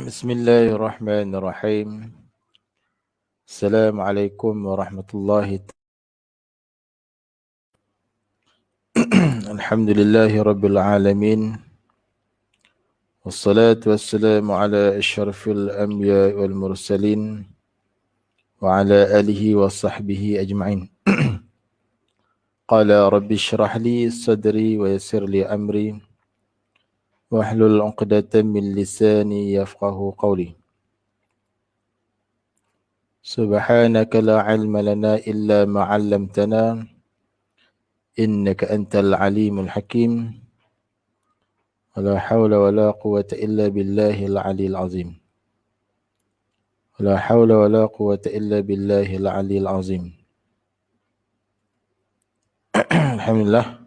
Bismillahirrahmanirrahim. Assalamualaikum warahmatullahi Alhamdulillahi rabbil alamin. Wassalatu wassalamu ala asyrafil anbiya wal mursalin wa ala alihi wa sahbihi ajma'in. Qala rabbi shrah li sadri wa yassir li amri wahlul 'uqdatam min lisani yafqahu qawli. Subhanaka la 'ilma lana illa ma 'allamtana innaka antal alimul hakim. ولا حول ولا قوة إلا بالله العلي العظيم. ولا حول ولا قوة إلا بالله العلي العظيم. Alhamdulillah.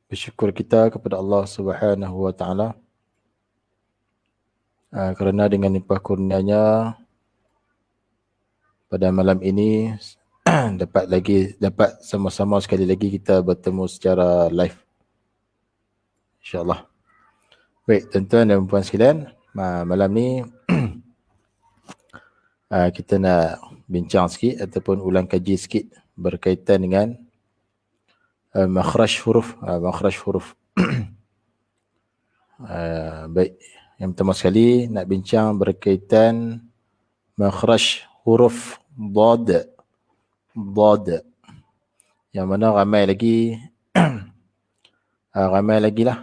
Bersyukur kita kepada Allah Subhanahu wa taala kerana dengan limpah kurnianya pada malam ini dapat sama-sama sekali lagi kita bertemu secara live, insya-Allah. Baik, tuan-tuan dan puan sekalian, malam ni kita nak bincang sikit ataupun ulang kaji sikit berkaitan dengan makhraj huruf. Baik, yang pertama sekali nak bincang berkaitan makhraj huruf dad. Yang mana ramai lagi lah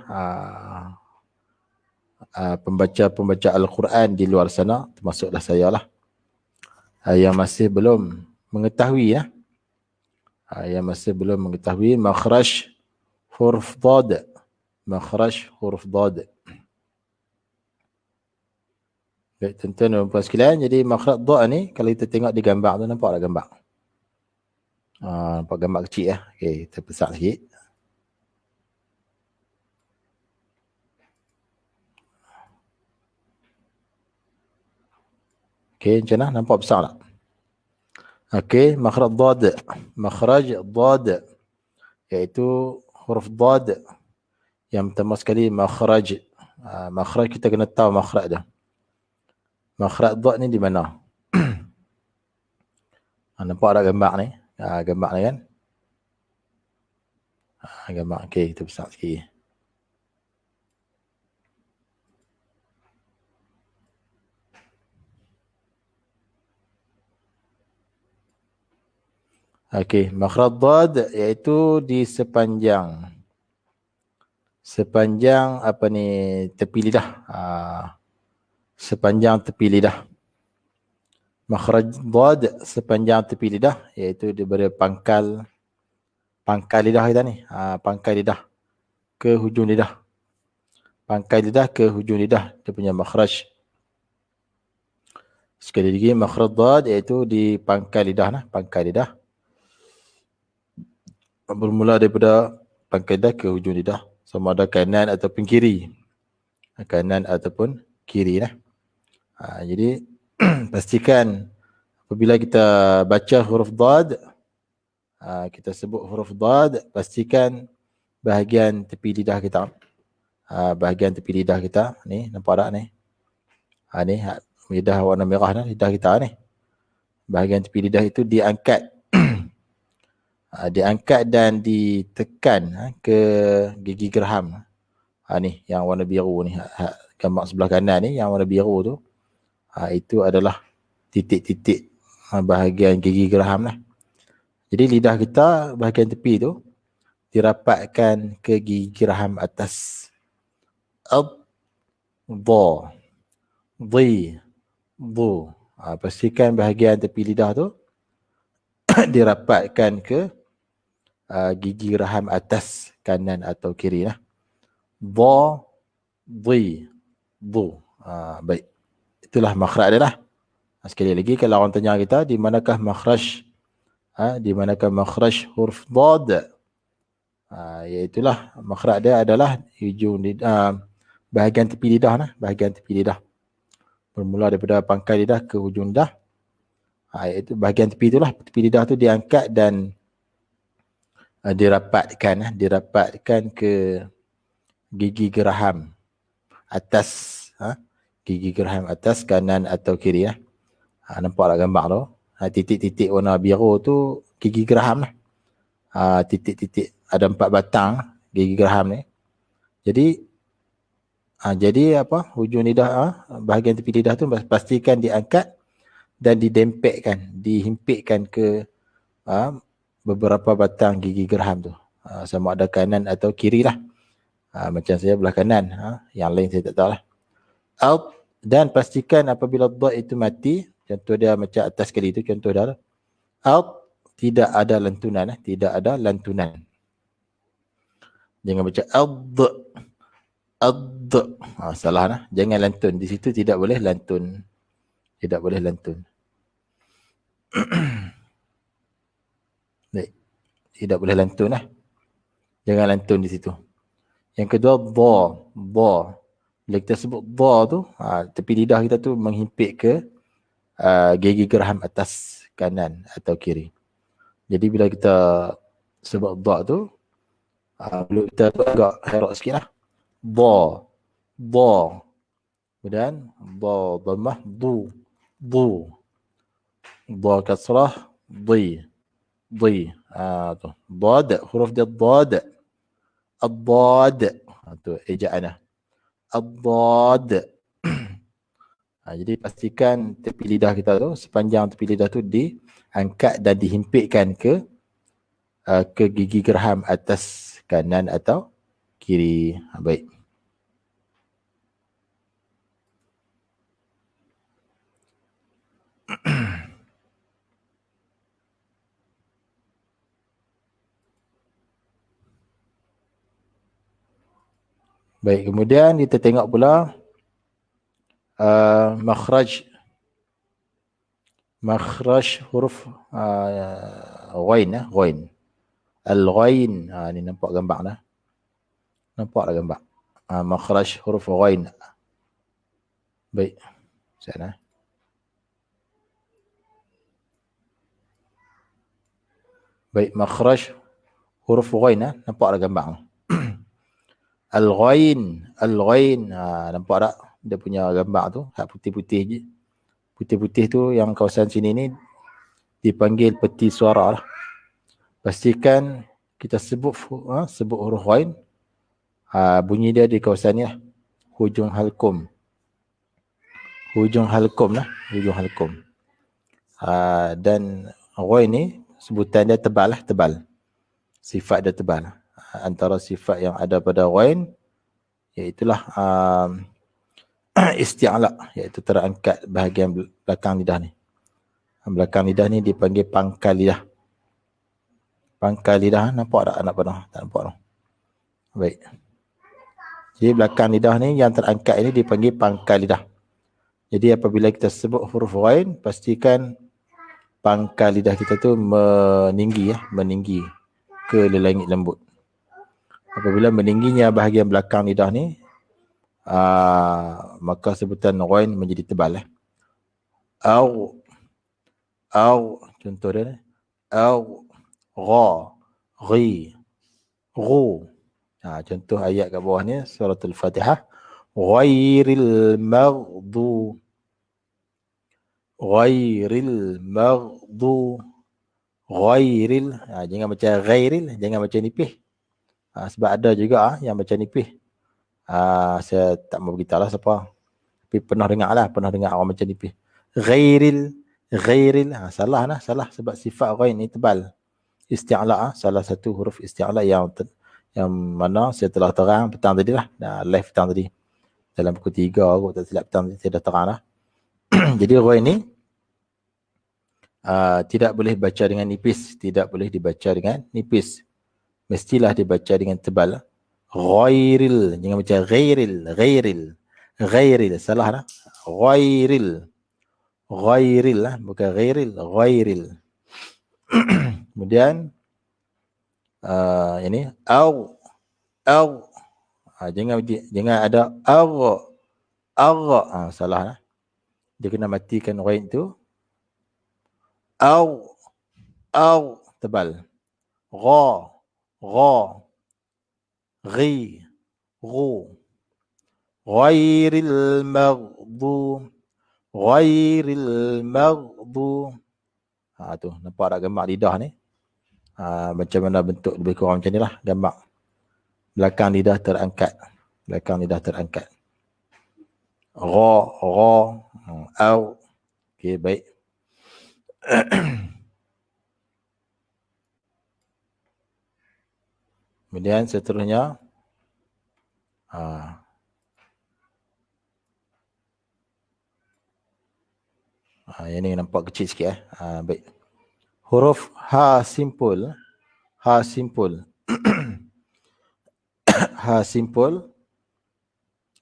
pembaca Al-Quran di luar sana, termasuklah saya lah, yang masih belum mengetahui makhraj huruf dad. Baik, tuan-tuan dan puan sekalian, jadi makhraj dad ni kalau kita tengok di gambar tu, nampak tak gambar? Nampak gambar kecil ya. Okey, kita besar sikit. Okey, macam mana? Nampak besar tak? Okey, makhraj dad iaitu huruf dad. Yang pertama sekali makhraj. Makhraj kita kena tahu makhraj dah. Makhraj dad ni di mana? Nampak tak gambar ni? Gambar ni kan? Gambar. Okey, kita besar sikit. Okey, makhraj dad iaitu di sepanjang apa ni, tepi lidah. Sepanjang tepi lidah. Makhraj dad sepanjang tepi lidah iaitu daripada pangkal lidah kita ni. Pangkal lidah ke hujung lidah. Pangkal lidah ke hujung lidah dia punya makhraj. Sekali lagi, makhraj dad iaitu di pangkal lidah. Pangkal lidah bermula daripada pangkal lidah ke hujung lidah, sama ada kanan ataupun kiri. Kanan ataupun kiri lah. Jadi pastikan apabila kita baca huruf dad, kita sebut huruf dad, pastikan bahagian tepi lidah kita. Bahagian tepi lidah kita ni, nampak tak ni? Ni lidah warna merah ni, lidah kita ni. Bahagian tepi lidah itu diangkat. Diangkat dan ditekan ke gigi geraham. Ni yang warna biru ni, gambar sebelah kanan ni yang warna biru tu, itu adalah titik-titik bahagian gigi geraham lah. Jadi lidah kita bahagian tepi tu dirapatkan ke gigi geraham atas. Pastikan bahagian tepi lidah tu dirapatkan ke gigi geraham atas kanan atau kiri lah. Baik. Itulah makhraj dia lah. Sekali lagi, kalau orang tanya kita di manakah makhraj huruf dad, iaitulah makhraj dia adalah hujung lidah, bahagian tepi lidah lah, bahagian tepi lidah. Bermula daripada pangkal lidah ke hujung lidah. Iaitu bahagian tepi itulah, tepi lidah tu diangkat dan dirapatkan ke gigi geraham atas, gigi geraham atas, kanan atau kiri ya. Nampak tak gambar tu? Titik-titik warna biru tu gigi geraham lah. Titik-titik ada 4 batang gigi geraham ni. Jadi apa? Hujung lidah, bahagian tepi lidah tu pastikan diangkat dan didempekkan, dihimpitkan ke beberapa batang gigi geraham tu. Sama ada kanan atau kiri lah. Macam saya belah kanan, yang lain saya tak tahu lah. Out, dan pastikan apabila dot itu mati, contoh dia macam atas kali itu, contoh dia out, tidak ada lantunan, tidak ada lantunan. Jangan baca ad, salah lah. Jangan lantun, di situ tidak boleh lantun, tidak boleh lantun. Tidak boleh lantun lah. Jangan lantun di situ. Yang kedua, dha. Bila kita sebut dha tu, tepi lidah kita tu menghimpit ke gigi geraham atas, kanan atau kiri. Jadi bila kita sebut dha tu, mulut kita tu agak herok sikit lah. Dha. Kemudian, dha dhammah, du. Dha kasrah, di. Tu. Dad, huruf dia dad. Ad-dad. Tu ejaan. Ad-dad. Jadi pastikan tepi lidah kita tu, sepanjang tepi lidah tu diangkat dan dihimpitkan ke gigi geraham atas, kanan atau kiri. Baik. Baik, kemudian kita tengok pula makhraj huruf ghain. Al-ghain. Ni nampak gambar dah. Nampak dah gambar. Makhraj huruf ghain. Baik. Sana. Baik, makhraj huruf ghain. Nampak dah gambar. Al-ghain. Nampak tak? Dia punya gambar tu, hak putih-putih je. Putih-putih tu yang kawasan sini ni dipanggil peti suara lah. Pastikan kita sebut huruf ghain, bunyi dia di kawasan ni lah. Hujung halkum lah. Dan ghain ni sebutan dia tebal lah, tebal. Sifat dia tebal. Antara sifat yang ada pada ghain iaitulah isti'la, iaitu terangkat bahagian belakang lidah ni. Belakang lidah ni dipanggil pangkal lidah. Pangkal lidah, nampak tak anak panah? Tak nampak tak? Baik. Jadi belakang lidah ni yang terangkat ini dipanggil pangkal lidah. Jadi apabila kita sebut huruf ghain, pastikan pangkal lidah kita tu meninggi ke langit lembut. Apabila meningginya bahagian belakang lidah ni, maka sebutan ghain menjadi tebal. Au, contoh dia ni. Au, gha, ghi, ghu. Contoh ayat kat bawah ni, suratul Fatihah. Ghairil maghdu. Ghairil. Jangan baca ghairil, jangan baca nipih. Sebab ada juga yang baca nipih. Saya tak mau beritahu lah siapa. Tapi pernah dengar orang baca nipih. Ghairil. Salah sebab sifat ghain ni tebal. Isti'la, salah satu huruf isti'la yang mana saya telah terang petang tadi lah. Live petang tadi. Dalam pukul 3 aku tak silap petang tadi saya dah terang lah. Jadi ghain ni tidak boleh baca dengan nipis. Tidak boleh dibaca dengan nipis. Mestilah dibaca dengan tebal. Ghairil. Jangan baca ghairil. Salah lah. Ghairil lah. Bukan ghairil. Kemudian ini au. Jangan ada salah lah. Dia kena matikan ghain tu. Au tebal. Gha, ghi, ghu. Ghairil maghdub. Ghairil maghdub. Tu nampak tak gambar lidah ni? Macam mana bentuk lebih kurang macam ni lah gambar. Belakang lidah terangkat. Belakang lidah terangkat. Ra, au. Okey, baik. Kemudian seterusnya yang ni nampak kecil sikit baik. Huruf ha simpul. Ha simpul. Ha simpul.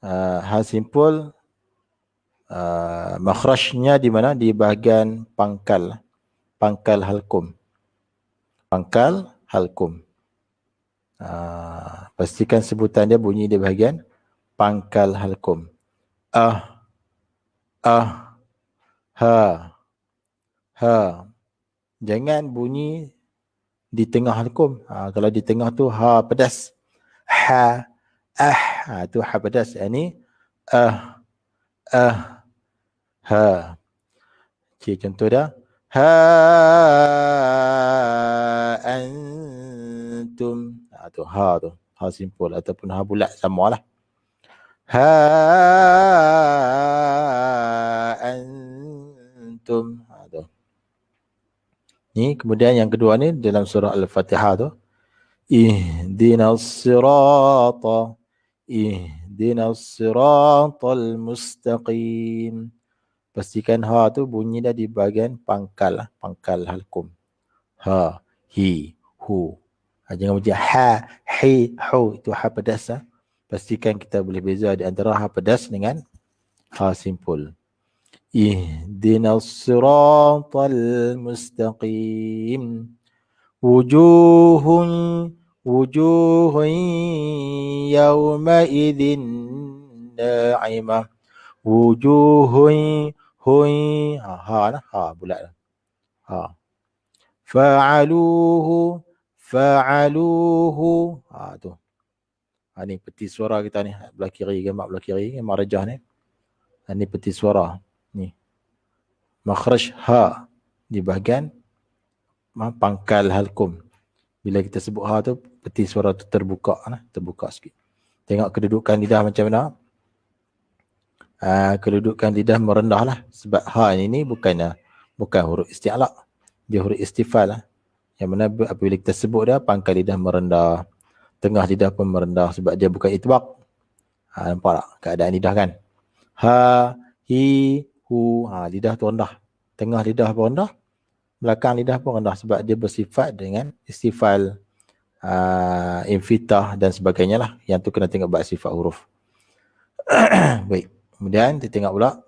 Ha simpul. Makhrajnya di mana? Di bahagian pangkal. Pangkal halkum. Pangkal halkum. Pastikan sebutan dia bunyi di bahagian pangkal halkum. Ha. Jangan bunyi di tengah halkum. Kalau di tengah tu ha pedas. Ha. Tu ha pedas. Ini ha. Okay, contoh dia. Ha antum. Tu ha tu. Ha simpul ataupun ha bulat sama lah. Ha antum. Tu. Ni kemudian yang kedua ni dalam surah Al-Fatihah tu. Ihdinas sirata. Ihdinas siratal mustaqim. Pastikan ha tu bunyi dah di bahagian pangkal. Pangkal halkum. Ha, hi, hu. Jangan bunyi ha, hi, hu. Itu ha pedas. Pastikan kita boleh beza di antara ha pedas dengan ha simpul. Ihdinas siratal mustaqim. Wujuhun yawma idhin na'imah. Wujuhun ha bulat. Ha. Fa'aluhu tu. Ni peti suara kita ni belah kiri, gambar belah kiri, gambar rajah ni. Ni peti suara ni. Makhraj ha di bahagian pangkal halkum. Bila kita sebut ha tu, peti suara tu terbuka sikit. Tengok kedudukan lidah macam mana. Kedudukan lidah merendah lah. Sebab ha ini bukan huruf isti'la. Dia huruf istifal lah. Yang mana apabila kita sebut dia, pangkal lidah merendah. Tengah lidah pun merendah sebab dia bukan itbaq. Nampak tak keadaan lidah kan? Ha, hi, hu. Lidah tu rendah. Tengah lidah pun rendah. Belakang lidah pun rendah sebab dia bersifat dengan istifal, infitah dan sebagainya lah. Yang tu kena tengok bab sifat huruf. Baik. Kemudian kita tengok pula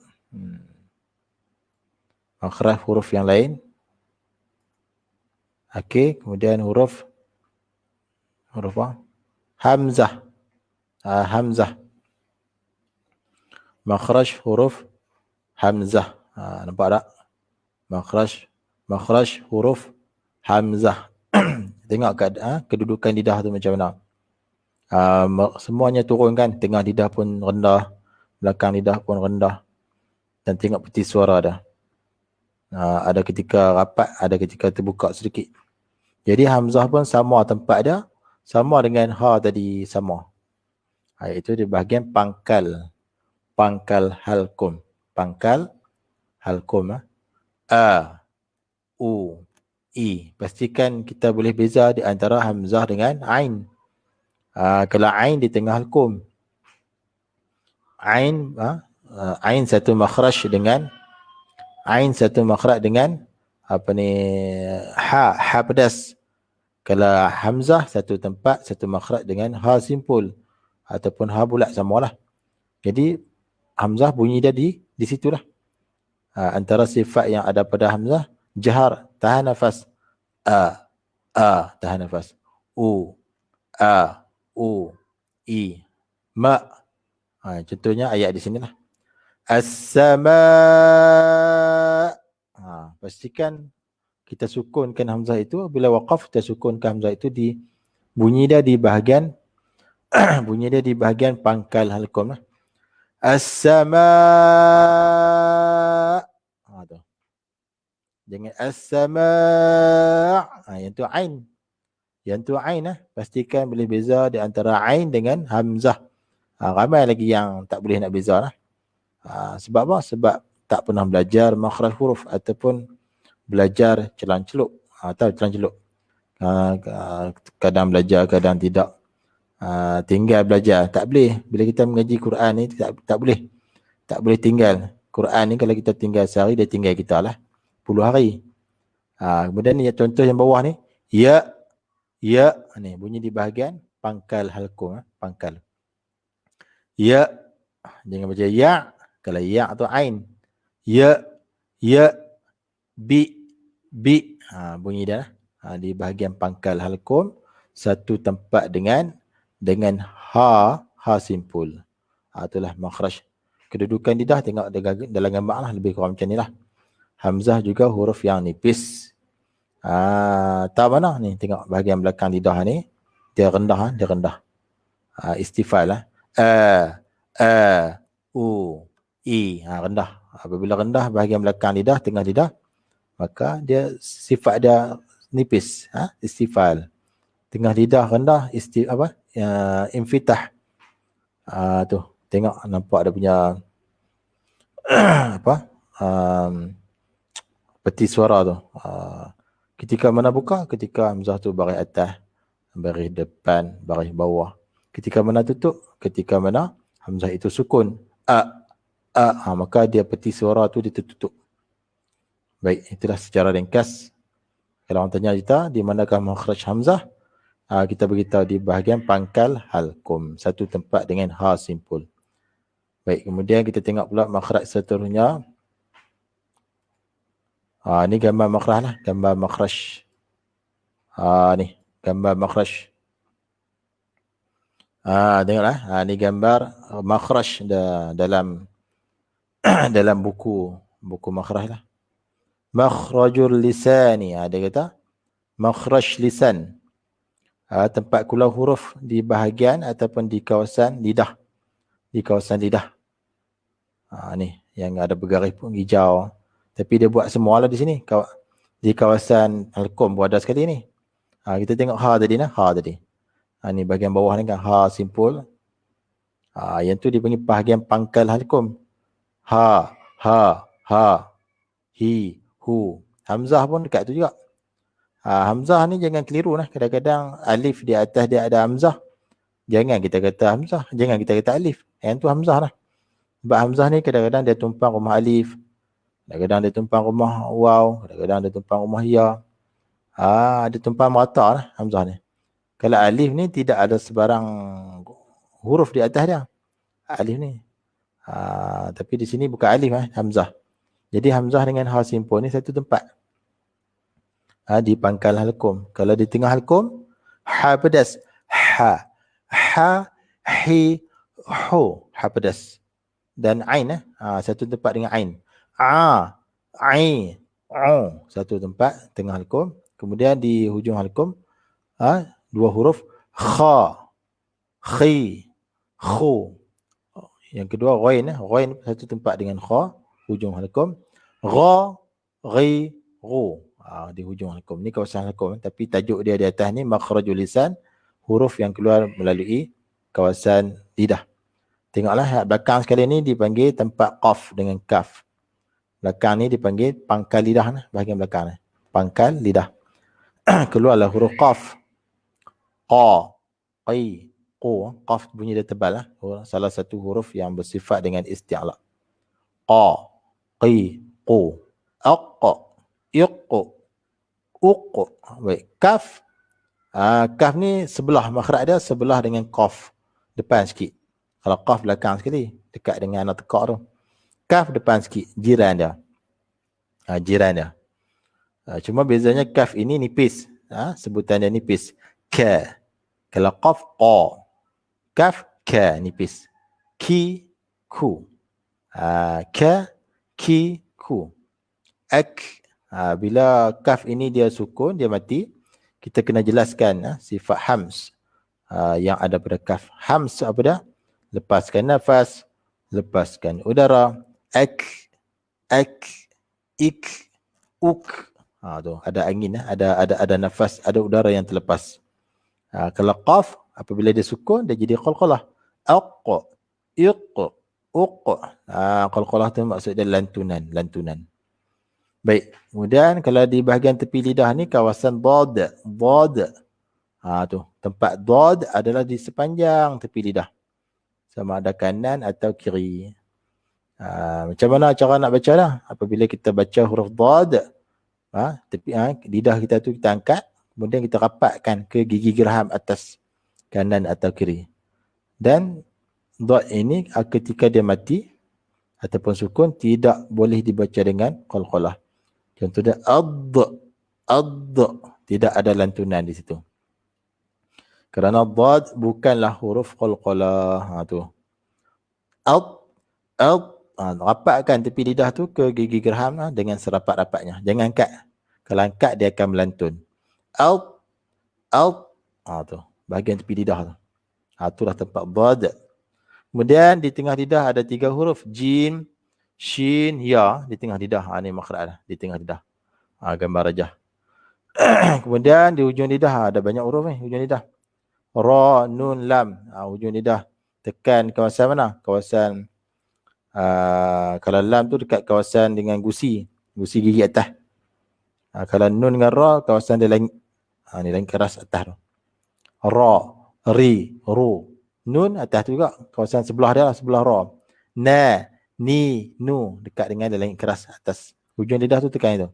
makhraj huruf yang lain. Okey, kemudian huruf apa? Hamzah. Hamzah. Makhraj huruf hamzah. Nampak tak? Makhraj huruf hamzah. Tengok kedudukan lidah tu macam mana. Semuanya turun kan. Tengah lidah pun rendah. Belakang lidah pun rendah. Dan tengok peti suara dah. Ada ketika rapat, ada ketika terbuka sedikit. Jadi hamzah pun sama tempat dia. Sama dengan ha tadi sama. Iaitu di bahagian pangkal. Pangkal halkum. Pangkal halkum. U, i. Pastikan kita boleh beza di antara hamzah dengan ain. Kalau ain di tengah halkum. Ain satu makhraj dengan ha pedas. Kalau hamzah satu tempat, satu makhraj dengan ha simpul ataupun ha bulat samalah. Jadi hamzah bunyi dia di situlah. Antara sifat yang ada pada hamzah, jahar, tahan nafas. Tahan nafas. U, i, ma. Contohnya ayat di sinilah. As-sama. Pastikan kita sukunkan hamzah itu. Bila waqaf, kita sukunkan hamzah itu di bunyi dia di bahagian bunyi dia di bahagian pangkal halkum lah. As-sama'. Tu. Jangan as-sama'. Yang tu ain. Yang tu ain pastikan boleh beza di antara ain dengan hamzah. Ramai lagi yang tak boleh nak beza lah. Sebab apa? Sebab tak pernah belajar makhraj huruf ataupun belajar celang-celuk. Tahu celang-celuk. Kadang belajar, kadang tidak. Tinggal belajar. Tak boleh. Bila kita mengaji Quran ni, tak boleh. Tak boleh tinggal. Quran ni kalau kita tinggal sehari, dia tinggal kita lah 10 hari. Kemudian ni contoh yang bawah ni. Ya. Ya. Ni bunyi di bahagian pangkal halqum. Pangkal. Ya. Jangan baca ya. Kalau ya atau ain. Ya. Ya. Bi. Bi. Bunyi dia lah. Di bahagian pangkal halqum. Satu tempat dengan ha simpul. Itulah makhraj. Kedudukan lidah tengok dalam gambar lah, lebih kurang macam ni lah. Hamzah juga huruf yang nipis. Tahu mana ni? Tengok bahagian belakang lidah ni. Dia rendah. Dia rendah. Istifal lah. U, I. Rendah. Apabila rendah bahagian belakang lidah, tengah lidah, maka dia sifat dia nipis. Istifal. Tengah lidah rendah, infitah. Tu. Tengok nampak ada punya peti suara tu. Ketika mana buka? Ketika hamzah tu baris atas, baris depan, baris bawah. Ketika mana tutup? Ketika mana hamzah itu sukun. Maka dia peti suara tu ditutup. Baik, itulah secara ringkas. Kalau orang tanya kita di manakah makhraj hamzah? Kita beritahu di bahagian pangkal halqum. Satu tempat dengan ha simpul. Baik, kemudian kita tengok pula makhraj seterusnya. Ni gambar makhraj lah. Gambar makhraj. Ni, gambar makhraj. Tengoklah. Ni gambar makhraj dalam dalam buku makhraj lah. Makhrajul lisani. Dia kata makhraj lisan. Tempat keluar huruf di bahagian ataupun di kawasan lidah. Di kawasan lidah. Ni yang ada bergaris pun hijau. Tapi dia buat semua lah di sini. Di kawasan halqum pun ada sekali ni. Kita tengok ha tadi nah. Ha tadi. Ni bahagian bawah ni kan. Ha simpul. Yang tu dipanggil bahagian pangkal halqum. Ha. Hi. Hu. Hamzah pun dekat tu juga. Hamzah ni jangan keliru lah. Kadang-kadang alif di atas dia ada hamzah. Jangan kita kata hamzah. Jangan kita kata alif. Yang tu hamzah lah. Sebab hamzah ni kadang-kadang dia tumpang rumah alif. Kadang-kadang dia tumpang rumah waw. Kadang-kadang dia tumpang rumah ya. Dia tumpang merata lah hamzah ni. Kalau alif ni tidak ada sebarang huruf di atas dia. Alif ni. Tapi di sini bukan alif hamzah. Jadi hamzah dengan ha simpul ni satu tempat. Di pangkal halqum. Kalau di tengah halqum, ha pedas. Ha, hi, hu. Ha pedas. Dan ain satu tempat dengan ain. Ain, satu tempat tengah halqum. Kemudian di hujung halqum, dua huruf kha, khi, khu. Yang kedua ghain. Ghain satu tempat dengan kha, hujung halqum. Gha, ghi, ru. Di hujung halqum. Ni kawasan halqum. Tapi tajuk dia di atas ni makhrajul lisan, huruf yang keluar melalui kawasan lidah. Tengoklah belakang sekali ni dipanggil tempat qaf dengan kaf. Belakang ni dipanggil pangkal lidah. Bahagian belakang ni. Pangkal lidah. Keluarlah huruf qaf. Qa, qi, qu. Qaf bunyi dia tebal lah. Salah satu huruf yang bersifat dengan isti'la. Qa, qi, qu. Aqqa, iqqu, uqqu. Baik. Kaf. Kaf ni sebelah makhraj dia sebelah dengan qaf. Depan sikit. Kalau qaf belakang sekali, dekat dengan anak tekak tu. Kaf depan sikit, jiran dia. Jiran dia. Cuma bezanya kaf ini nipis. Sebutan dia nipis. Ka. Kalau qaf, qa. Kaf, ka, nipis. Ki, ku. Ka, ki, ku. Ak. Bila kaf ini dia sukun, dia mati, kita kena jelaskan sifat hams yang ada pada kaf. Hams apa dia? Lepaskan nafas, lepaskan udara. Ak, ik, uk. Tu ada angin, ada nafas, ada udara yang terlepas. Kalau qaf, apabila dia sukun, dia jadi qalqalah. Aq, iq, uq. Qalqalah tu maksud dia lantunan. Baik, kemudian kalau di bahagian tepi lidah ni kawasan dad. Tu, tempat dad adalah di sepanjang tepi lidah. Sama ada kanan atau kiri. Macam mana cara nak baca lah? Apabila kita baca huruf dad, tepi lidah kita tu kita angkat, kemudian kita rapatkan ke gigi geraham atas kanan atau kiri. Dan dad ini ketika dia mati ataupun sukun tidak boleh dibaca dengan qalqalah. Contohnya ad, tidak ada lantunan di situ. Kerana dad bukanlah huruf qalqalah. Tu. Ad, rapatkan tepi lidah tu ke gigi geraham dengan serapat-rapatnya. Jangan angkat. Kalau angkat dia akan melantun. Tu. Bahagian tepi lidah tu. Itulah tempat dad. Kemudian di tengah lidah ada 3 huruf. Jim, shin, ya. Di tengah lidah. Ini makhraj lah. Di tengah lidah. Gambar rajah. Kemudian di hujung lidah ada banyak huruf ni. Hujung lidah. Ra, nun, lam. Hujung lidah. Tekan kawasan mana? Kawasan kalau lam tu dekat kawasan dengan gusi gigi atas. Kalau nun dengan ra, kawasan dia lain keras atas tu. Ra, ri, ru. Nun atas tu juga, kawasan sebelah dia lah, sebelah ra. Na, ni, nu, dekat dengan dia lain keras atas. Hujung lidah tu tekan itu.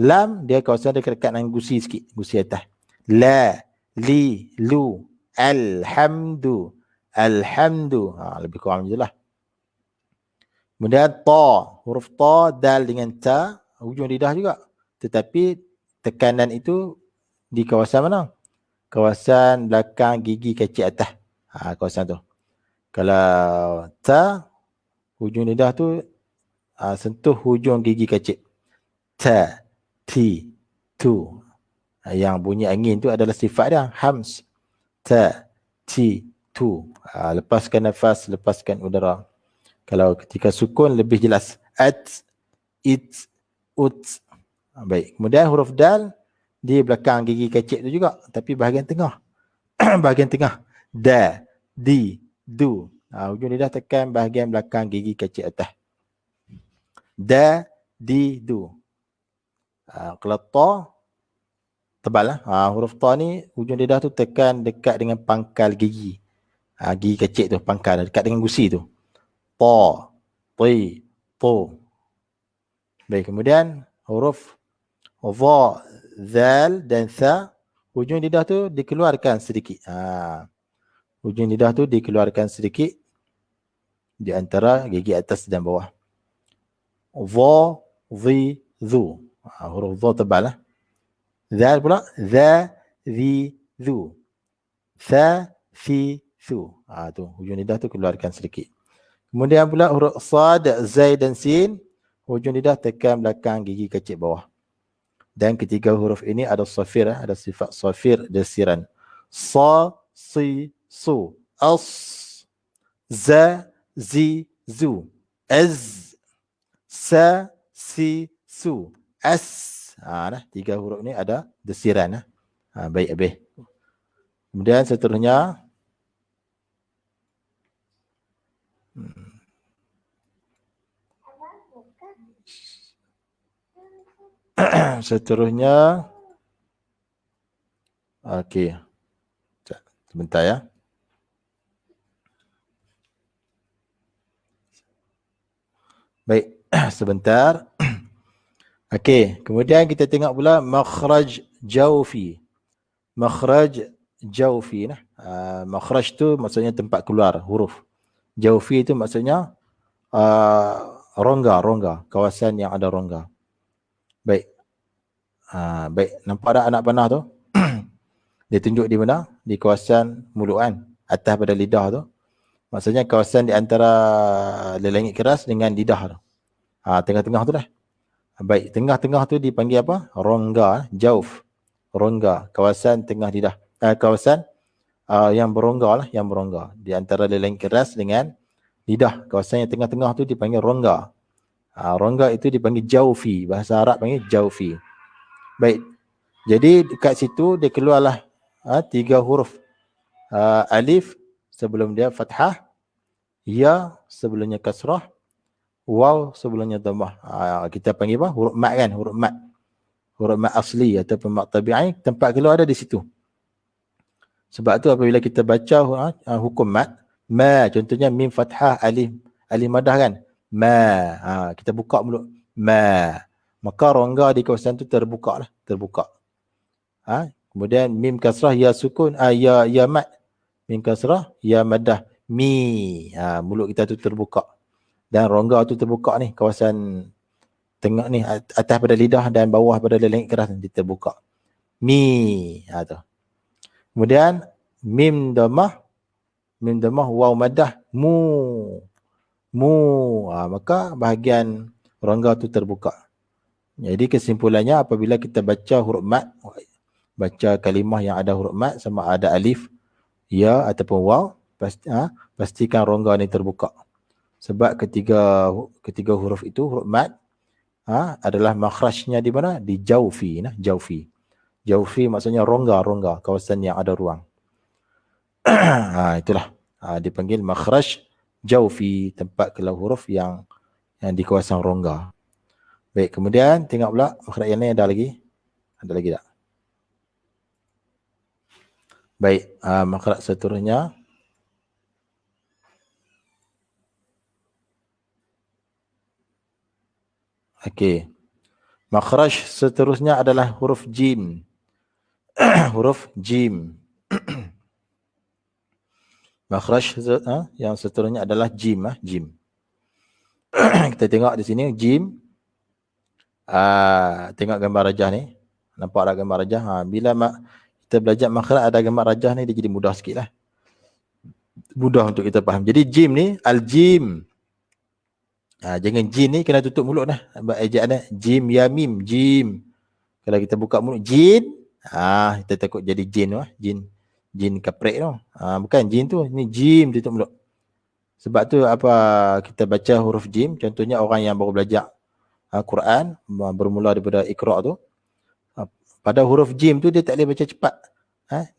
Lam, dia kawasan dia dekat dengan gusi sikit, gusi atas. La, li, lu, alhamdu. Lebih kurang je lah. Kemudian ta, huruf ta, dal dengan ta, hujung lidah juga. Tetapi tekanan itu di kawasan mana? Kawasan belakang gigi kecil atas. Kawasan tu. Kalau ta, hujung lidah tu sentuh hujung gigi kecil. Ta, ti, tu. Yang bunyi angin tu adalah sifat dia. Hams. Ta, ti, tu. Lepaskan nafas, lepaskan udara. Kalau ketika sukun lebih jelas. At, it, ut. Baik. Kemudian huruf dal di belakang gigi kecil tu juga. Tapi bahagian tengah. Bahagian tengah. Da, di, du. Hujung lidah tekan bahagian belakang gigi kecil atas. Da, di, du. Kalau ta, tebal lah. Huruf ta ni hujung lidah tu tekan dekat dengan pangkal gigi. Gigi kecil tu, pangkal dekat dengan gusi tu. Ta, ti, tu. Baik, kemudian huruf va, zal dan tha, hujung lidah tu dikeluarkan sedikit. Hujung lidah tu dikeluarkan sedikit di antara gigi atas dan bawah. Va, zi, zu. Huruf va tebal lah. Zal pula, za, zi, zu. Tha, fi, su. Tu, hujung lidah tu keluarkan sedikit. Kemudian pula huruf sad, zai dan sin, hujung lidah tekan belakang gigi kecil bawah. Dan ketiga huruf ini ada safir, ada sifat safir desiran. Sa, si, su. As, za, zi, zu. Az, sa, si, su. As. Tiga huruf ni ada desiran. Baik habis. Kemudian seterusnya seterusnya okey. Sebentar ya. Baik, sebentar. Okey, kemudian kita tengok pula makhraj jawfi. Makhraj jawfi nah. Makhraj tu maksudnya tempat keluar huruf. Jawfi itu maksudnya rongga, kawasan yang ada rongga. Baik. Baik, nampak tak anak panah tu? Dia tunjuk di mana? Di kawasan mulut kan? Atas pada lidah tu. Maksudnya kawasan di antara lelengit keras dengan lidah tu. Tengah-tengah tu dah. Baik, tengah-tengah tu dipanggil apa? Rongga, jauf. Rongga, kawasan tengah lidah. Kawasan yang berongga lah, yang berongga. Di antara lelengit keras dengan lidah. Kawasan yang tengah-tengah tu dipanggil rongga. Rongga itu dipanggil jaufi. Bahasa Arab panggil jaufi. Baik. Jadi dekat situ dia keluarlah 3 huruf. Alif sebelum dia fathah, ya sebelumnya kasrah, waw sebelumnya dhammah. Kita panggil apa? Huruf mat kan? Huruf mat. Huruf mat asli ataupun mat tabi'i, tempat keluar ada di situ. Sebab tu apabila kita baca hukum mat, ma contohnya mim fathah alif madah kan? Ma. Kita buka mulut. Ma. Maka rongga di kawasan tu terbuka lah, terbuka. Kemudian mim kasrah ya sukun, ya mat. Mim kasrah ya madah. Mi. Mulut kita tu terbuka. Dan rongga tu terbuka ni, kawasan tengah ni, atas pada lidah dan bawah pada langit keras ni terbuka. Mi. Tu. Kemudian mim dhammah waw madah mu. Maka bahagian rongga tu terbuka. Jadi kesimpulannya apabila kita baca huruf mat, baca kalimah yang ada huruf mat sama ada alif, ya ataupun waw, pastikan rongga ni terbuka. Sebab ketiga huruf itu, huruf mat adalah makhrajnya di mana? Di jaufi. Jaufi maksudnya rongga, kawasan yang ada ruang. Itulah dipanggil makhraj jaufi, tempat keluar huruf yang di kawasan rongga. Baik, kemudian tengok pula makhraj yang lain ada lagi? Ada lagi tak? Baik, makhraj seterusnya. Okey. Makhraj seterusnya adalah huruf jim. Huruf jim. Makhraj yang seterusnya adalah jim. Jim. Kita tengok di sini jim. Tengok gambar rajah ni. Nampak ada gambar rajah. Bila kita belajar makhraj ada gambar rajah ni, dia jadi mudah sikit lah. Mudah untuk kita faham. Jadi jim ni, al-jim. Jangan jin ni kena tutup mulut lah. Ejaan dia. Jim ya mim. Jim. Kalau kita buka mulut jin, kita takut jadi jin tu. Jin kaprek tu. Bukan jin tu. Ni jim tutup mulut. Sebab tu apa kita baca huruf jim. Contohnya orang yang baru belajar Quran. Bermula daripada Iqra' tu. Pada huruf jim tu dia tak boleh baca cepat.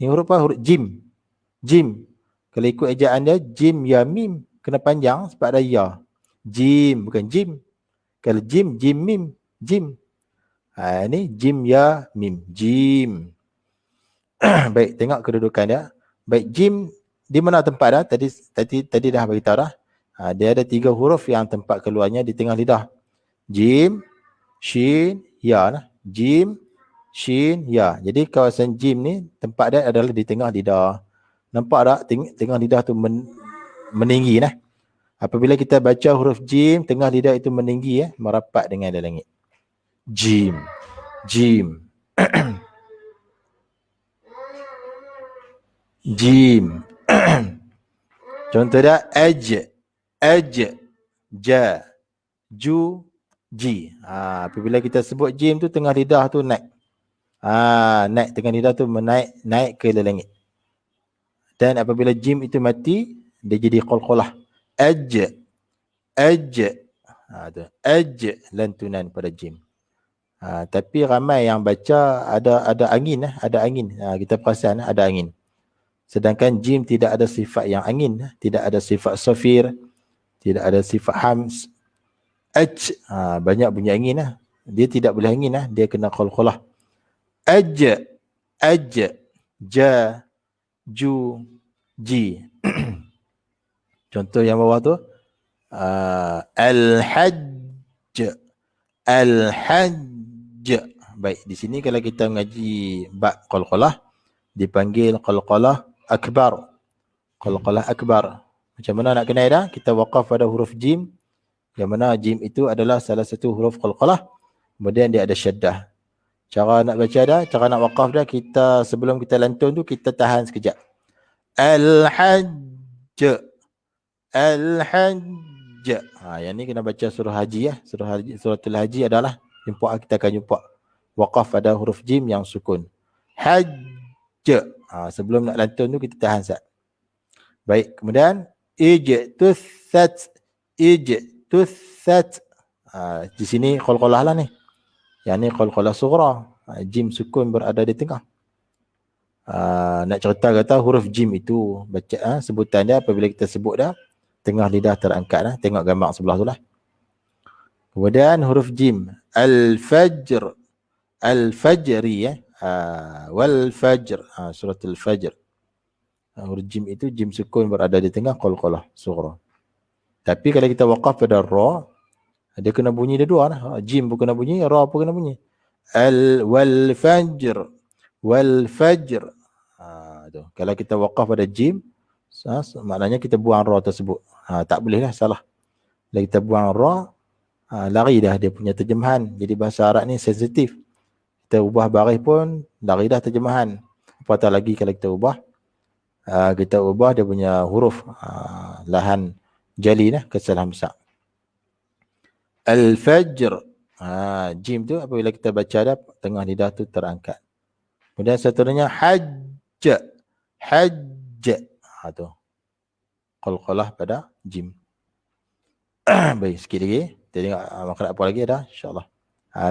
Ni huruf apa? Huruf jim. Jim. Kalau ikut ejaan dia, jim ya mim. Kena panjang sebab ada ya. Jim, bukan jim. Kalau jim, jim mim. Jim. Ini jim ya mim. Jim. Baik, tengok kedudukan dia. Baik, jim di mana tempat dah? Tadi dah beritahu dah. Dia ada 3 huruf yang tempat keluarnya di tengah lidah. Jim, shin, ya. Jim, shin, ya. Jadi kawasan jim ni tempat dia adalah di tengah lidah. Nampak tak? Tengah lidah tu meninggi nah. Apabila kita baca huruf jim, tengah lidah itu meninggi merapat dengan langit. Jim. Jim. Jim. Contoh dia ja, ju, ji. Apabila kita sebut jim tu tengah lidah tu naik. Naik tengah lidah tu naik ke langit. Dan apabila jim itu mati, dia jadi qalqalah. Aj. Lantunan pada jim. Tapi ramai yang baca ada angin. Kita perasan ada angin. Sedangkan jim tidak ada sifat yang angin. Tidak ada sifat safir. Tidak ada sifat hams. Banyak bunyi angin. Dia tidak boleh angin. Dia kena qalqalah. Aj. Ja. Ju. Ji. Contoh yang bawah tu al-hajj. Baik, di sini kalau kita mengaji ba qalqalah dipanggil qalqalah akbar. Qalqalah akbar. Macam mana nak kenal dah? Kita waqaf pada huruf jim. Yang mana jim itu adalah salah satu huruf qalqalah. Kemudian dia ada syaddah. Cara nak baca dah, cara nak waqaf dah, kita sebelum kita lantun tu kita tahan sekejap. Al-hajj. Yang ni kena baca surah haji suratul haji adalah kita akan jumpa waqaf pada huruf jim yang sukun. Hajj. Sebelum nak lantun tu kita tahan sat. Baik, kemudian ijtusat, ijtusat. Di sini qalqalah lah ni. Yang ni qalqalah sughra. Jim sukun berada di tengah. Nak cerita kata huruf jim itu baca sebutan dia apabila kita sebut dah tengah lidah terangkat dah. Tengok gambar sebelah tu lah. Kemudian huruf jim al-fajr, al-fajri wal fajr, surah al-fajr. Huruf jim itu jim sukun berada di tengah qalqalah sughra. Tapi kalau kita waqaf pada ra, dia kena bunyi dia dua lah. Jim pun kena bunyi, ra pun kena bunyi. Wal fajr, wal fajr. Tu. Kalau kita waqaf pada jim, maknanya kita buang ra tersebut. Tak boleh lah, salah. Kalau kita buang ra, lari dah dia punya terjemahan. Jadi bahasa Arab ni sensitif. Kita ubah baris pun, lari dah terjemahan. Apatah lagi kalau kita ubah dia punya huruf, lahan jali lah, kesalahan besar. Al-fajr. Jim tu apabila kita baca dah, tengah lidah tu terangkat. Kemudian seterusnya hajj. Hajj. Tu. Qalqalah pada jim. Baik, sikit lagi. Kita tengok makhraj apa lagi dah, insya-Allah.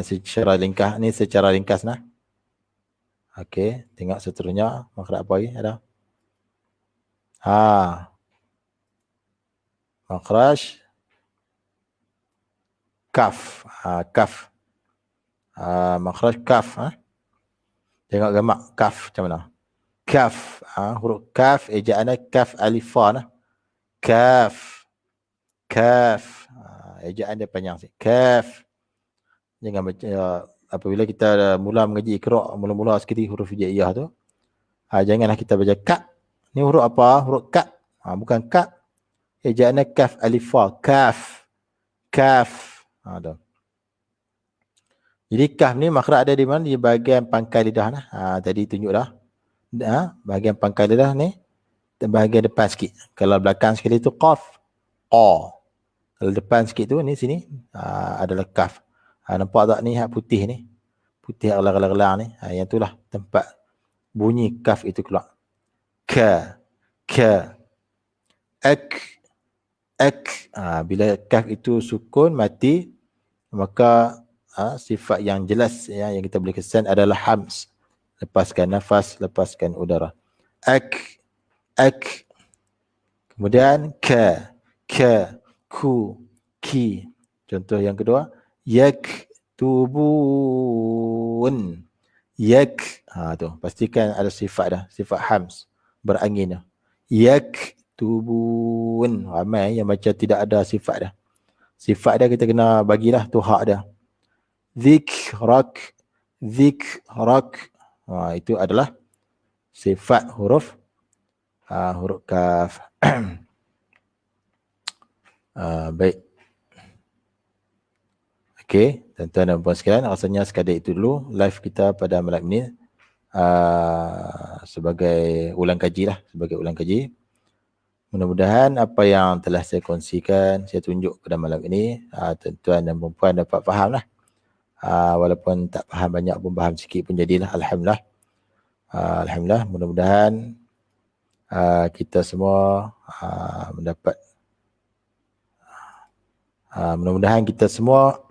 Secara ringkas ni, secara ringkas nah. Okey, tengok seterusnya makhraj apa lagi ada. Makhraj kaf. Kaf. Makhraj kaf. Tengok gambar kaf macam mana. Kaf. Huruf kaf, ejaannya kaf alif fa nah. Kaf. Kaf. Ejaan dia panjang sikit. Kaf. Jangan baca apabila kita mula mengaji Iqra, mula-mula sekali huruf hijaiyah tu. Janganlah kita baca ka. Ni huruf apa? Huruf ka. Bukan ka. Ejaannya kaf alif fa. Kaf. Kaf. Jadi kaf ni makhraj ada di mana? Di bahagian pangkal lidah nah. Tadi tunjuk dah. Bahagian pangkal lidah ni bahagian depan sikit. Kalau belakang sekali tu qaf. Qa. Kalau depan sikit tu ni sini adalah kaf. Nampak tak ni hak putih ni? Putih gelar-gelar ni. Yang itulah tempat bunyi kaf itu keluar. Ka. Ka. Ak. Ak. Bila kaf itu sukun mati, maka sifat yang jelas yang kita boleh kesan adalah hams. Lepaskan nafas, lepaskan udara. Ak. Ak. Kemudian ka. Ka. Ku. Ki. Contoh yang kedua. Yak. Tubun. Yak. Tu. Pastikan ada sifat dah. Sifat hams. Berangin dah. Yak. Tubun. Ramai yang baca tidak ada sifat dah. Sifat dia kita kena bagilah tu hak dia. Zikrak. Zikrak. Itu adalah sifat huruf huruf kaf. Baik. Okey, tuan-tuan dan puan sekalian, rasanya sekadar itu dulu live kita pada malam ini. Sebagai ulang kaji lah, sebagai ulang kaji. Mudah-mudahan apa yang telah saya kongsikan, saya tunjuk pada malam ini, tuan-tuan dan puan dapat faham lah. Walaupun tak faham banyak pun, faham sikit pun jadilah. Alhamdulillah. Alhamdulillah, mudah-mudahan kita semua mendapat mudah-mudahan kita semua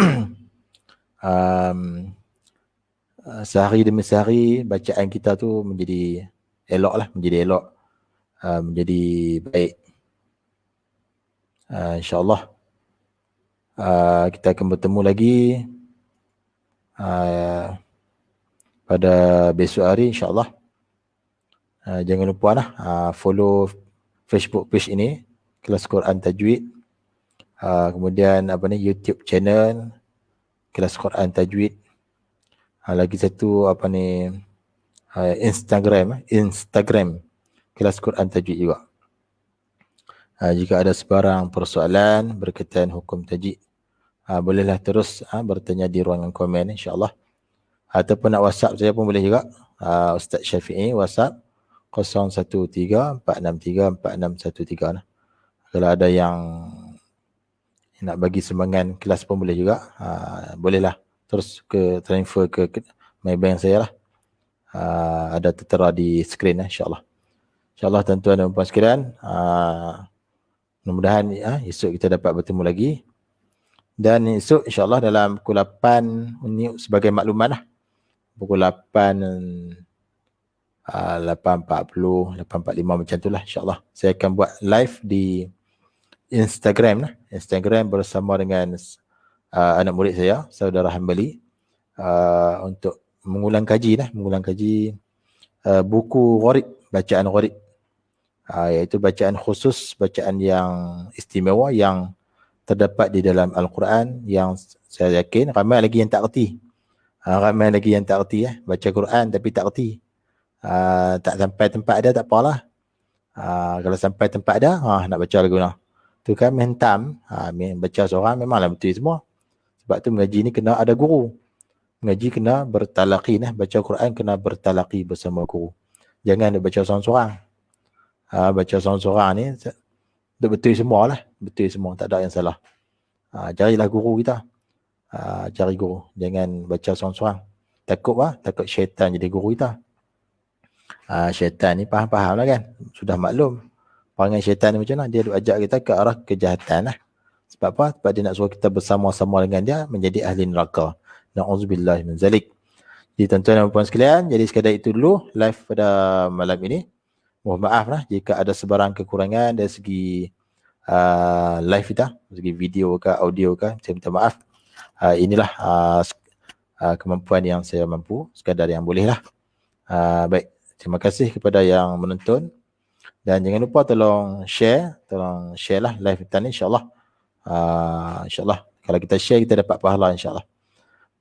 sehari demi sehari bacaan kita tu menjadi elok lah, menjadi elok, menjadi baik. InsyaAllah kita akan bertemu lagi pada besok hari insyaAllah. Jangan lupa lah follow Facebook page ini, Kelas Quran Tajwid. Kemudian YouTube channel Kelas Quran Tajwid. Lagi satu Instagram Kelas Quran Tajwid juga. Jika ada sebarang persoalan berkaitan hukum tajwid, bolehlah terus bertanya di ruangan komen insyaAllah. Ataupun nak WhatsApp saya pun boleh juga. Ustaz Syafi'i WhatsApp 0134634613. Kalau ada yang nak bagi sumbangan kelas pun boleh juga. Bolehlah terus transfer ke Maybank saya lah. Ada tertera di skrin insyaAllah. InsyaAllah tuan-tuan dan puan sekalian, Mudah-mudahan esok kita dapat bertemu lagi. Dan esok insyaAllah dalam pukul 8 ini sebagai maklumat lah. Pukul 8, 8.40, 8.45 macam tu lah insyaAllah. Saya akan buat live di Instagram lah. Instagram bersama dengan anak murid saya, saudara Hambali, untuk mengulang kaji buku Gharib, bacaan Gharib, iaitu bacaan khusus, bacaan yang istimewa yang terdapat di dalam Al-Quran, yang saya yakin ramai lagi yang tak erti. Baca Quran tapi tak erti. Tak sampai tempat ada tak apalah. Kalau sampai tempat ada, nak baca lagu nak. Tu kan mentam, baca seorang memanglah betul semua. Sebab tu mengaji ni kena ada guru. Mengaji kena bertalaqi, baca Quran kena bertalaqi bersama guru. Jangan nak baca seorang-seorang. Baca seorang-seorang ni betul semua lah. Betul semua, tak ada yang salah. Carilah guru kita. Cari guru. Jangan baca seorang-seorang. Takut syaitan jadi guru kita. Syaitan ni faham-faham lah kan. Sudah maklum. Perangai syaitan ni macam mana? Dia duk ajak kita ke arah kejahatan lah. Sebab apa? Sebab dia nak suruh kita bersama-sama dengan dia menjadi ahli neraka. Na'udzubillah min zalik. Jadi tuan-tuan dan puan sekalian, jadi sekadar itu dulu live pada malam ini. Mohon maaf lah jika ada sebarang kekurangan dari segi live kita, dari segi video ke audio ke, saya minta maaf. Inilah kemampuan yang saya mampu, sekadar yang boleh lah. Baik, terima kasih kepada yang menonton. Dan jangan lupa tolong share lah live kita ni, insyaAllah. InsyaAllah kalau kita share kita dapat pahala insyaAllah.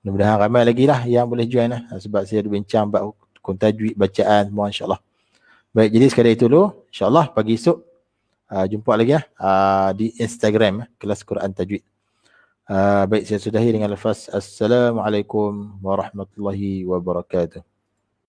Mudah-mudahan ramai lagi lah yang boleh join lah. Sebab saya ada bincang hukum tajwid, bacaan semua insyaAllah. Baik, jadi sekadar itu dulu. InsyaAllah pagi esok jumpa lagi lah di Instagram kelas Quran Tajwid. Baik, saya sudahi dengan lafaz Assalamualaikum warahmatullahi wabarakatuh.